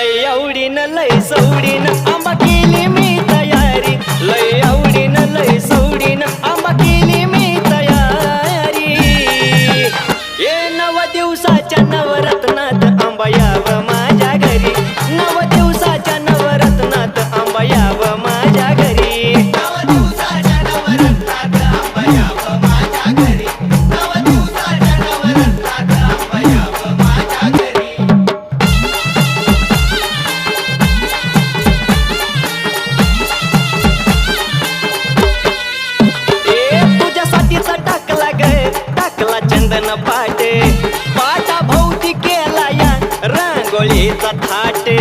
लय आवडीनं लय सवडीनं आंबा केली मी तयारी, लय आवडीनं लय सवडीनं आंबा केली मी तयारी. ये 9 दिवसाच्या नवरत्नात आंबा यावं माझ्या घरी, 9 दिवसाच्या नवरत्नात आंबा यावं माझ्या घरी. 9 दिवसाच्या नवरत्नात आंबा यावं माझ्या घरी, 9 दिवसाच्या नवरत्नात आंबा यावं माझ्या घरी. तुझ्यासाठीचा टाकला चंदन पाटे, पाटा भोवती केला या रांगोळीचा थाटे.